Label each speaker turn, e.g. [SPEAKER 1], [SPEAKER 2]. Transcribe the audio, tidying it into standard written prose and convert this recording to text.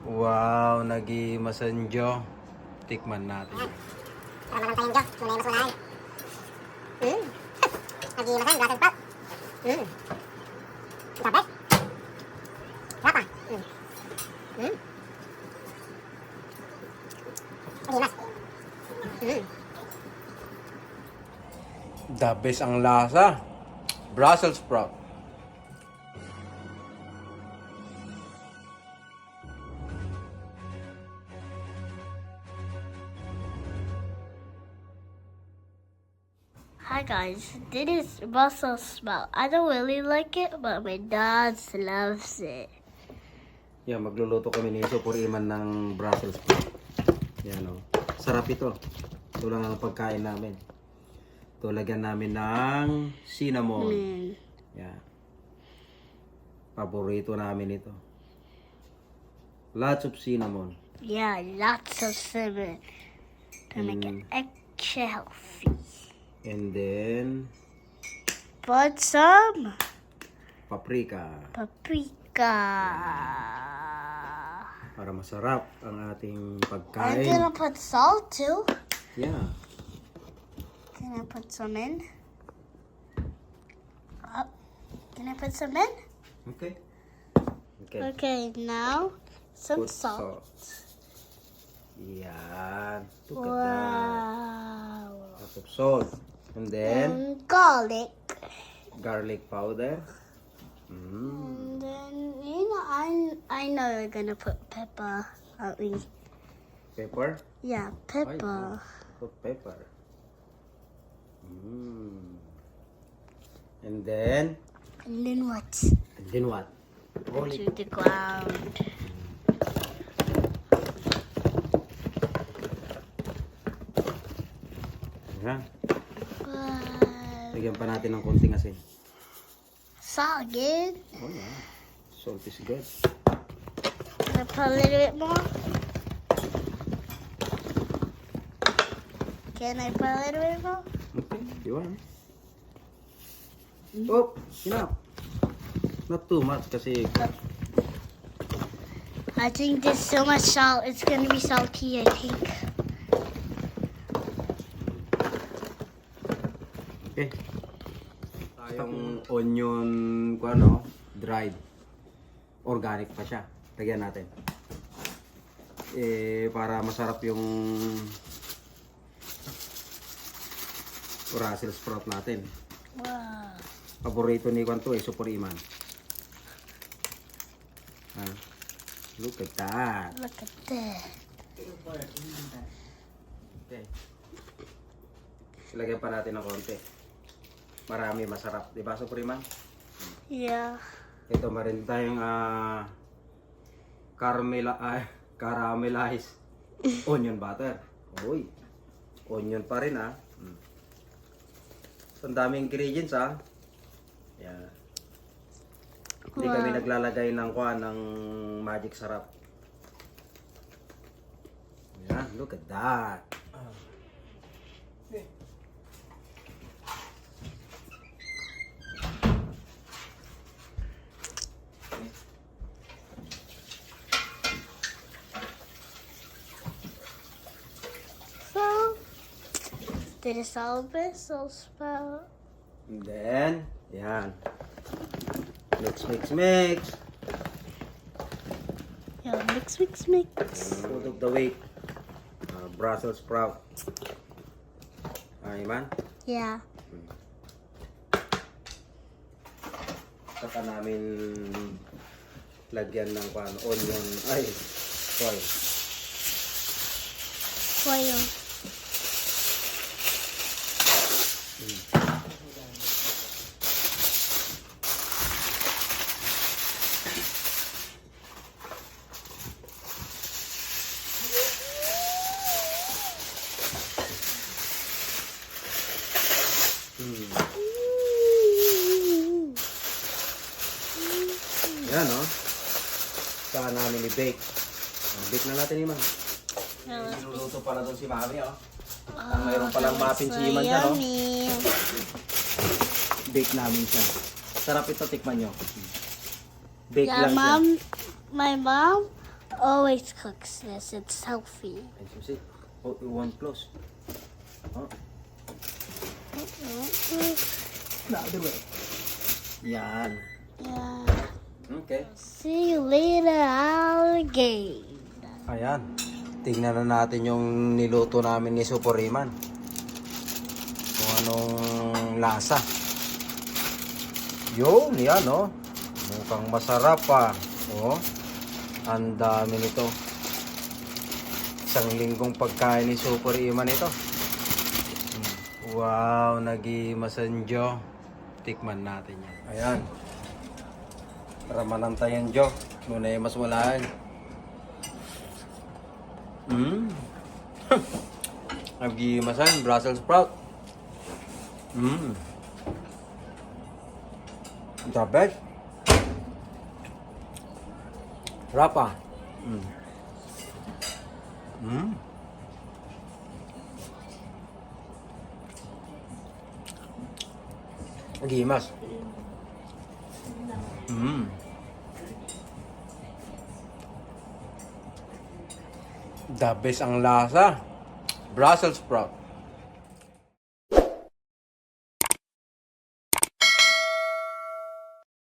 [SPEAKER 1] Wow, nagi-masanjo. Tikman natin.
[SPEAKER 2] Para malang tayong Diyo. Muna yung masunahan. Nag-iimasan, gatas pa. Tapos. Rapa. Nag-iimas.
[SPEAKER 1] The best ang lasa. Brussels sprout.
[SPEAKER 3] Hi guys, this is Brussels sprout. I don't really like it, but my dad loves it.
[SPEAKER 1] Yan, magluluto kami ni Iso Iman ng Brussels sprout. Yan o. Sarap ito. Ito lang ang pagkain namin. Ito, lagyan namin ng cinnamon. Yan. Paborito namin ito. Lots of cinnamon.
[SPEAKER 3] Yeah, lots of cinnamon to make it extra healthy.
[SPEAKER 1] And then,
[SPEAKER 3] Put some
[SPEAKER 1] paprika.
[SPEAKER 3] paprika.
[SPEAKER 1] Para masarap ang ating
[SPEAKER 3] I'm
[SPEAKER 1] pagkain.
[SPEAKER 3] gonna put salt too.
[SPEAKER 1] Yeah.
[SPEAKER 3] Can I put some in? Oh, can I put some in?
[SPEAKER 1] Okay. Okay.
[SPEAKER 3] Okay, now some
[SPEAKER 1] Put
[SPEAKER 3] salt.
[SPEAKER 1] Yan. Look at that.
[SPEAKER 3] Wow.
[SPEAKER 1] Lots of salt. And then,
[SPEAKER 3] And garlic.
[SPEAKER 1] garlic powder.
[SPEAKER 3] And then, you know, I know you're gonna put pepper, aren't we?
[SPEAKER 1] Pepper.
[SPEAKER 3] Yeah,
[SPEAKER 1] Ay,
[SPEAKER 3] pepper.
[SPEAKER 1] put pepper. And then
[SPEAKER 3] what?
[SPEAKER 1] what? Roll it.
[SPEAKER 3] To the ground.
[SPEAKER 1] Yan.
[SPEAKER 3] Wow.
[SPEAKER 1] Lagyan pa natin ng konting asin.
[SPEAKER 3] Solid.
[SPEAKER 1] Oh yeah. Salt is good.
[SPEAKER 3] Can I put a little bit more? Can I put a little bit more?
[SPEAKER 1] Okay, you want. Oh, enough. Not too much kasi
[SPEAKER 3] I think there's so much salt. It's gonna be salty, I think.
[SPEAKER 1] okay. Tayong onion ko ano, dried. Organic pa siya. Lagyan natin. Para masarap yung Brussels sprout natin.
[SPEAKER 3] Wow.
[SPEAKER 1] Paborito ni Kwan to Iso Iman. Look at that.
[SPEAKER 3] Look at that.
[SPEAKER 1] Okay. Ilagyan pa natin ng konti. Marami masarap. Diba Iso Iman?
[SPEAKER 3] Yeah.
[SPEAKER 1] Ito meron tayong caramelized onion butter. Uy. Onion pa rin Ang daming ingredients Yan. Hindi kami naglalagay ng ng magic sarap. Yan, look at that.
[SPEAKER 3] So, did it all Brussels sprout?
[SPEAKER 1] And then, yan. Mix.
[SPEAKER 3] Yeah, mix.
[SPEAKER 1] Out of the way. Brussels sprout. Iman.
[SPEAKER 3] Yeah.
[SPEAKER 1] Saka namin lagyan ng onion. Ay, soy.
[SPEAKER 3] Foil.
[SPEAKER 1] Yan, Saka namin i-bake. Bake na natin, Iman. Niluluto pala doon si Mami, mayroon palang muffin si Iman dyan,
[SPEAKER 3] Yummy.
[SPEAKER 1] Bake namin siya. Sarap ito, tikman nyo. Bake
[SPEAKER 3] Yeah,
[SPEAKER 1] lang siya.
[SPEAKER 3] my mom always cooks this. It's healthy.
[SPEAKER 1] And you see, oh, you want close. Oh, the other way. Yan.
[SPEAKER 3] Yeah.
[SPEAKER 1] Okay.
[SPEAKER 3] See you later, alligator.
[SPEAKER 1] Ayan. Tingnan na natin yung niluto namin ni Super Iman. Kung anong lasa. Yun, yan oh. Mukhang masarap pa. Oh. Ang dami nito. Isang linggong pagkain ni Super Iman ito. Wow, nag-iimasan Jo. Tikman natin yan. Ayan. Para manantayan Jo. Muna yung mas walahan. Nag-iimasan, Brussels sprout. The best. Rapa. Nag-iimas. The best ang lasa. Brussels sprout.